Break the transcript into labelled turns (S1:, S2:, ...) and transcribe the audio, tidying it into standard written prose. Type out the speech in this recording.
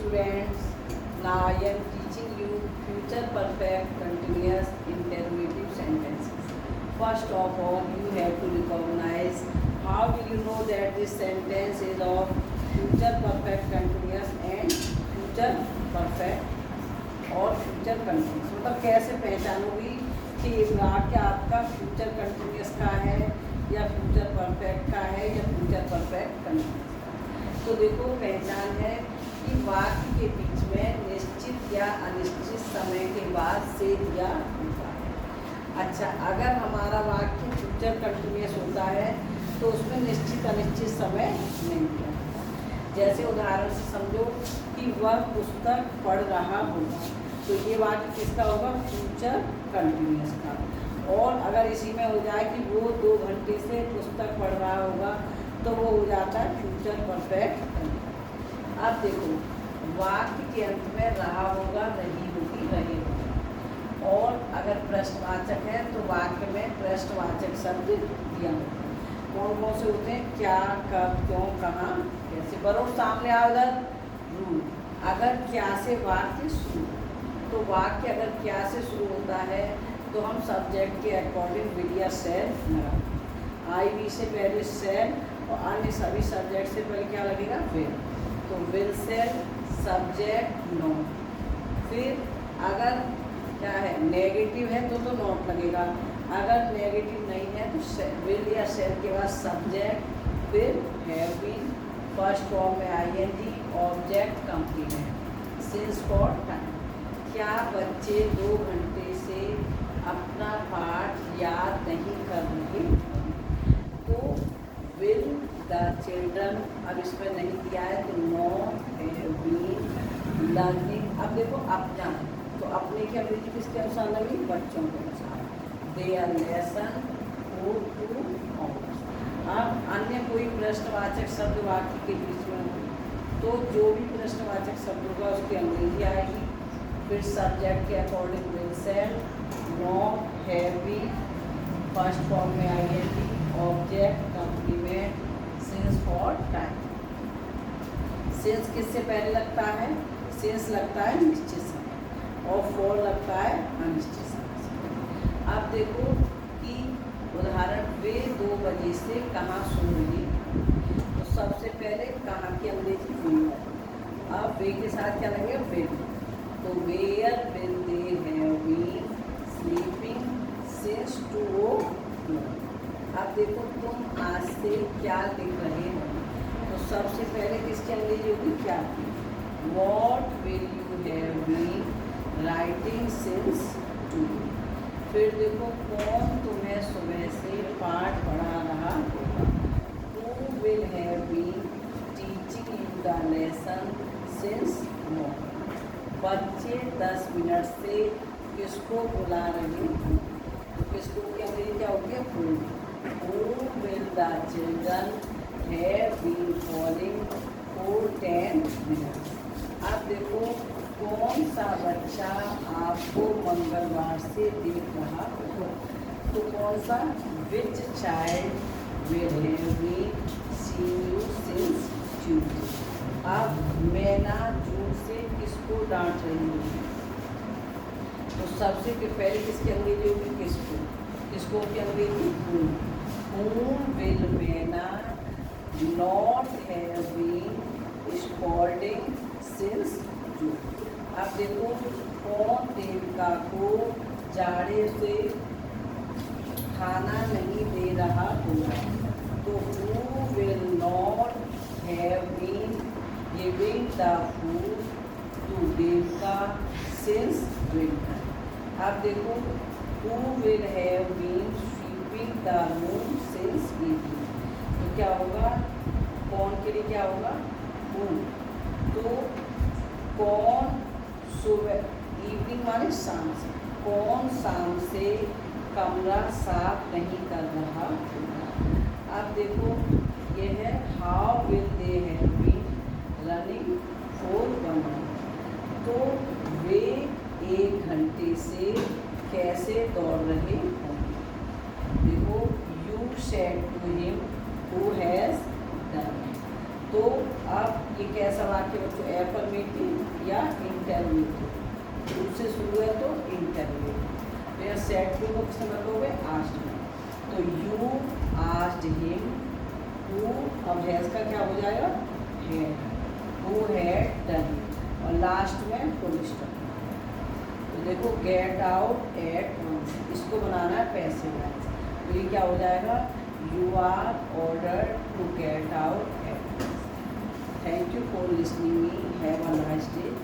S1: students, now I am teaching you future perfect continuous interrogative sentences. First of all, you have to recognize how will you know that this sentence is of future perfect continuous and future perfect और future continuous. मतलब कैसे पहचानोगी कि ये वाक्य आपका future continuous का है या फ्यूचर परफेक्ट का है या फ्यूचर परफेक्ट कंटिन्यूस का। तो देखो पहचान है कि वाक्य के बीच में निश्चित या अनिश्चित समय के बाद से दिया होता है। अच्छा, अगर हमारा वाक्य फ्यूचर कंटिन्यूस होता है तो उसमें निश्चित अनिश्चित समय नहीं दिया। जैसे उदाहरण से समझो कि वह पुस्तक पढ़ रहा होगा, तो ये वाक्य किसका होगा? फ्यूचर कंटिन्यूस का। और अगर इसी में हो जाए कि वो 2 घंटे से पुस्तक पढ़ रहा होगा, तो वो हो जाता है फ्यूचर परफेक्ट। अब देखो वाक्य के अंत में रहा होगा, रही होगी, रहे होगा। और अगर प्रश्नवाचक है तो वाक्य में प्रश्नवाचक शब्द दिया होगा। कौन कौन से होते हैं? क्या, कब, क्यों, कहाँ, कैसे। बरोबर सामने आओ इधर। रूल, अगर क्या से वाक्य शुरू, तो वाक्य अगर क्या से शुरू होता है तो हम सब्जेक्ट के अकॉर्डिंग विल या शैल लगाएंगे। आई वी से पहले शैल और अन्य सभी सब्जेक्ट से पहले क्या लगेगा? विल। तो विल शैल सब्जेक्ट नोट। फिर अगर क्या है नेगेटिव है तो नोट लगेगा। अगर नेगेटिव नहीं है तो विल या शैल के बाद सब्जेक्ट, फिर हैव बीन, फर्स्ट फॉर्म में ING, object complement, since for time. क्या बच्चे 2 घंटे से अपना पाठ याद नहीं कर रहे? तो विल द चिल्ड्रन, अब इसमें नहीं दिया है तो नॉट हैव बीन लर्निंग। अब देखो अपना, तो अपने की अंग्रेजी किसके अनुसार लगी? बच्चों के अनुसार। There lesson two hours. अब अन्य कोई प्रश्नवाचक शब्द वाक्य के बीच में हो तो जो भी प्रश्नवाचक शब्द होगा उसकी अंग्रेजी आएगी। फिर सब्जेक्ट के according will shall, not, have been, first form में ING, object complement, since for time. Since किससे पहले लगता है? सिंस लगता है निश्चित समय और फॉर लगता है अनिश्चित समय। अब देखो कि उदाहरण वे 2 बजे से कहाँ सोएंगे, तो सबसे पहले कहाँ की अंग्रेजी विल है। अब वे के साथ क्या लगेगा? विल। तो where will they have been sleeping since 2 o'clock। अब देखो तुम आज से क्या लिख रहे हो, तो सबसे पहले किसकी अंग्रेजी होगी? क्या की। What will you have been writing since 2। फिर देखो कौन तुम्हें सुबह से पाठ पढ़ा रहा होगा। Who will have been teaching you the lesson since morning. बच्चे 10 मिनट से किसको बुला रहे हैं, तो किसको की अंग्रेजी क्या होगी? Who will the children have been calling for 10 minutes. अब देखो कौन सा बच्चा आपको मंगलवार से देख रहा होगा, तो कौन सा? Which child will have been seeing you since Tuesday. अब मैना जून से किसको डांट रही होगी, तो सबसे पहले किसकी अंग्रेजी होगी? किसको? किसको की अंग्रेजी? whom will Maina not have been scolding since June. अब देखो कौन देविका को जाड़े से खाना नहीं दे रहा होगा, तो who will not have been giving the food to Devika since winter। अब देखो who will have been sweeping the room since evening। तो क्या होगा? कौन के लिए क्या होगा? who। तो कौन सुबह, इवनिंग माने शाम से, कौन शाम से कमरा साफ नहीं कर रहा होगा। अब देखो ये है how will they have been running for 1 hour। तो वे 1 घंटे से कैसे दौड़ रहे होंगे। देखो you said to him who has done. तो अब ये कैसा वाक्य बच्चों? एफर्मेटिव क्या इंटरमीडिएट, टू से शुरू है तो इंटरमीडिएट। तो यहाँ सेट टू को किस नंबर पे हो गए आस्ट में। तो यू आस्ट हिम हु, अब हैज का क्या हो जाएगा हैड, हु हैड डन, और लास्ट में फुल स्टॉप। तो देखो गेट आउट एट वंस, इसको बनाना है पैसिव वॉइस। तो ये क्या हो जाएगा you are order to get out at once. Thank you for listening me, have a nice day.